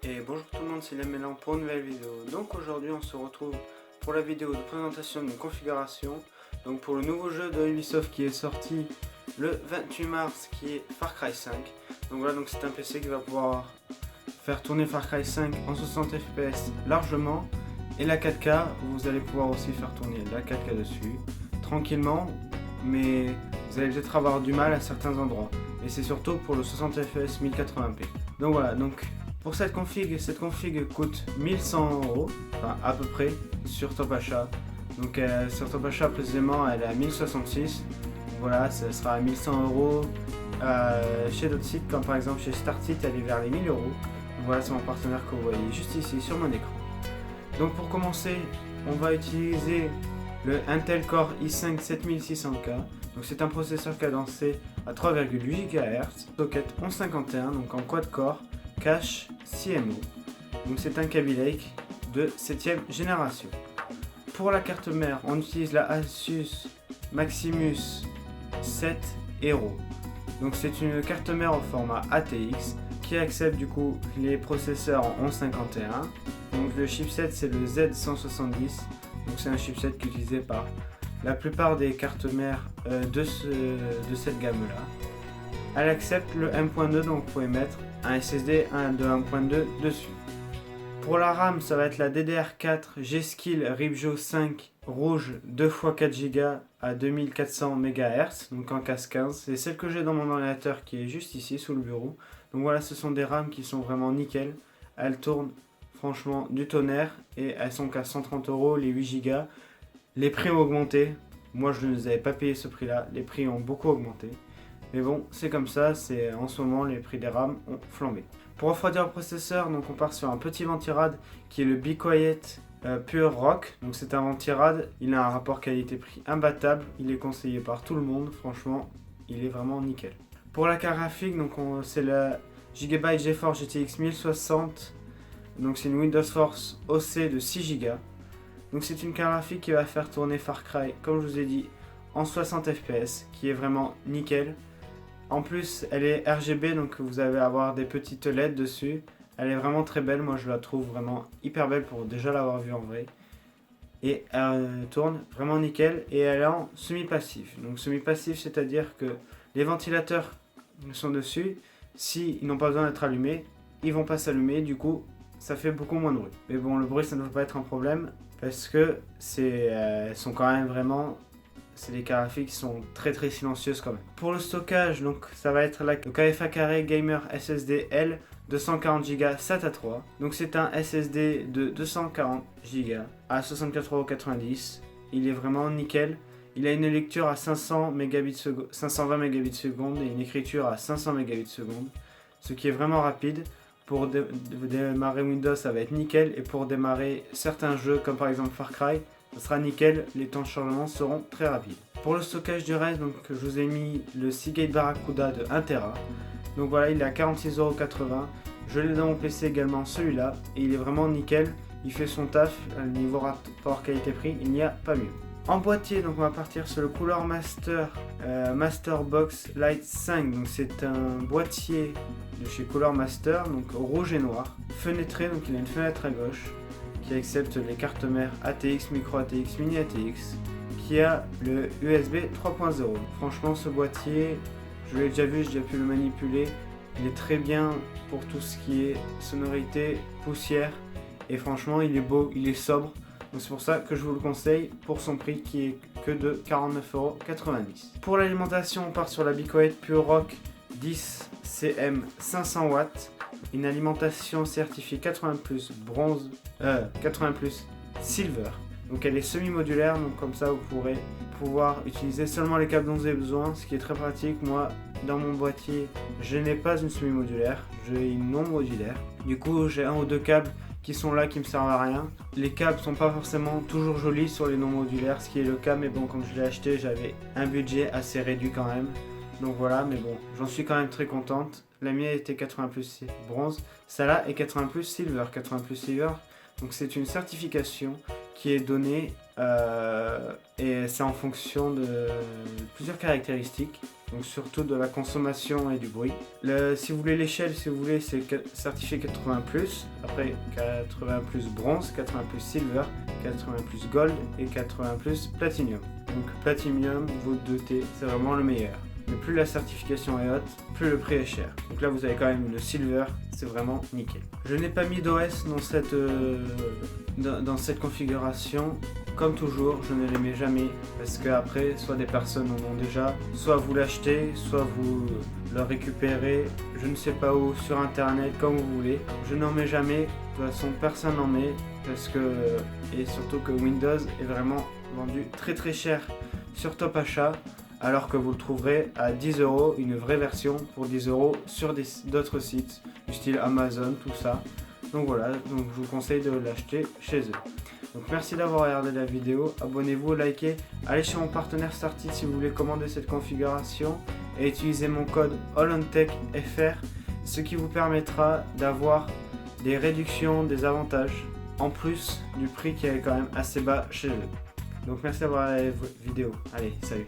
Et bonjour tout le monde, c'est Lamélan pour une nouvelle vidéo. Donc aujourd'hui on se retrouve pour la vidéo de présentation de configuration. Donc pour le nouveau jeu de Ubisoft qui est sorti le 28 mars, qui est Far Cry 5. Donc voilà, donc c'est un PC qui va pouvoir faire tourner Far Cry 5 en 60 fps largement. Et la 4K, vous allez pouvoir aussi faire tourner la 4K dessus, tranquillement, mais vous allez peut-être avoir du mal à certains endroits. Et c'est surtout pour le 60 fps 1080p. Donc voilà, donc pour cette config coûte 1100€, enfin à peu près, sur Top Achat. Donc sur Top Achat précisément elle est à 1066. Donc voilà, ça sera à 1100€ chez d'autres sites, comme par exemple chez Startit, elle est vers les 1000€. Donc voilà, c'est mon partenaire que vous voyez juste ici sur mon écran. Donc pour commencer, on va utiliser le Intel Core i5 7600K. Donc c'est un processeur cadencé à 3,8 GHz, socket 1151, donc en quad-core, cache CMO. Donc c'est un Kaby Lake de 7ème génération. Pour la carte mère, on utilise la Asus Maximus 7 Hero. Donc c'est une carte mère au format ATX qui accepte du coup les processeurs en 1151. Donc le chipset c'est le Z170. Donc c'est un chipset qui est utilisé par la plupart des cartes mères de cette gamme là. Elle accepte le M.2, donc vous pouvez mettre un SSD de 1.2 dessus. Pour la RAM, ça va être la DDR4 G-Skill Ripjo 5 rouge 2x4 Go à 2400 MHz, donc en casse 15. C'est celle que j'ai dans mon ordinateur qui est juste ici sous le bureau. Donc voilà, ce sont des RAM qui sont vraiment nickel. Elles tournent franchement du tonnerre et elles sont qu'à 130€ les 8 Go. Les prix ont augmenté. Moi je ne les avais pas payé ce prix là. Les prix ont beaucoup augmenté. Mais bon, c'est comme ça, c'est en ce moment les prix des RAM ont flambé. Pour refroidir le processeur, donc on part sur un petit ventirad qui est le Be Quiet Pure Rock. Donc c'est un ventirad, il a un rapport qualité-prix imbattable, il est conseillé par tout le monde, franchement, il est vraiment nickel. Pour la carte graphique, donc c'est la Gigabyte GeForce GTX 1060. Donc c'est une Windows Force OC de 6 Go. Donc c'est une carte graphique qui va faire tourner Far Cry, comme je vous ai dit, en 60 fps, qui est vraiment nickel. En plus, elle est RGB, donc vous allez avoir des petites LED dessus. Elle est vraiment très belle, moi je la trouve vraiment hyper belle pour déjà l'avoir vue en vrai. Et elle tourne vraiment nickel et elle est en semi-passif. Donc semi-passif, c'est-à-dire que les ventilateurs sont dessus. S'ils n'ont pas besoin d'être allumés, ils vont pas s'allumer, du coup ça fait beaucoup moins de bruit. Mais bon, le bruit ça ne doit pas être un problème parce que elles sont quand même vraiment... C'est des cartes graphiques qui sont très silencieuses quand même. Pour le stockage, donc ça va être le KFA Carré Gamer SSD L 240 Go SATA 3. Donc c'est un SSD de 240 Go à 64,90€. Il est vraiment nickel. Il a une lecture à 520 Mbps et une écriture à 500 Mbps, ce qui est vraiment rapide. Pour démarrer Windows, ça va être nickel. Et pour démarrer certains jeux, comme par exemple Far Cry, ça sera nickel, les temps de chargement seront très rapides. Pour le stockage du reste, donc, je vous ai mis le Seagate Barracuda de 1TB. Donc voilà, il est à 46,80€. Je l'ai dans mon PC également, celui-là, et il est vraiment nickel. Il fait son taf, niveau rapport qualité-prix, il n'y a pas mieux. En boîtier, donc on va partir sur le Cooler Master Box Lite 5. Donc c'est un boîtier de chez Cooler Master, donc rouge et noir, fenêtré, donc il a une fenêtre à gauche qui accepte les cartes mères ATX, Micro ATX, Mini ATX, qui a le USB 3.0. Franchement, ce boîtier, je l'ai déjà vu, j'ai déjà pu le manipuler. Il est très bien pour tout ce qui est sonorité, poussière, et franchement, il est beau, il est sobre. Donc c'est pour ça que je vous le conseille pour son prix qui est que de 49,90€. Pour l'alimentation, on part sur la Be Quiet Pure Rock 10 CM 500W. Une alimentation certifiée 80+ bronze, 80+ silver. Donc elle est semi-modulaire, donc comme ça vous pourrez pouvoir utiliser seulement les câbles dont vous avez besoin, ce qui est très pratique. Moi, dans mon boîtier, je n'ai pas une semi-modulaire, j'ai une non modulaire. Du coup, j'ai un ou deux câbles qui sont là, qui me servent à rien. Les câbles sont pas forcément toujours jolis sur les non modulaires, ce qui est le cas, mais bon, quand je l'ai acheté, j'avais un budget assez réduit quand même. Donc voilà, mais bon, j'en suis quand même très contente. La mienne était 80+ bronze, celle-là est 80+ silver. 80+ silver, donc c'est une certification qui est donné et c'est en fonction de plusieurs caractéristiques, donc surtout de la consommation et du bruit. Si vous voulez l'échelle, si vous voulez, c'est certifié 80+, après 80+ bronze, 80+ silver, 80+ gold et 80+ platinum. Donc platinum vaut 2T, c'est vraiment le meilleur. Mais plus la certification est haute, plus le prix est cher. Donc là vous avez quand même le silver, c'est vraiment nickel. Je n'ai pas mis d'OS dans cette configuration. Comme toujours, je ne les mets jamais parce qu'après, soit des personnes en ont déjà, soit vous l'achetez, soit vous le récupérez, je ne sais pas où, sur internet, comme vous voulez. Je n'en mets jamais, de toute façon personne n'en met parce que, et surtout que Windows est vraiment vendu très cher sur Top Achat, alors que vous le trouverez à 10 €, une vraie version pour 10 € sur d'autres sites du style Amazon, tout ça. Donc voilà, donc je vous conseille de l'acheter chez eux. Donc merci d'avoir regardé la vidéo, abonnez-vous, likez, allez chez mon partenaire Startit si vous voulez commander cette configuration et utilisez mon code AllOnTechFR, ce qui vous permettra d'avoir des réductions, des avantages, en plus du prix qui est quand même assez bas chez eux. Donc merci d'avoir regardé la vidéo, allez, salut.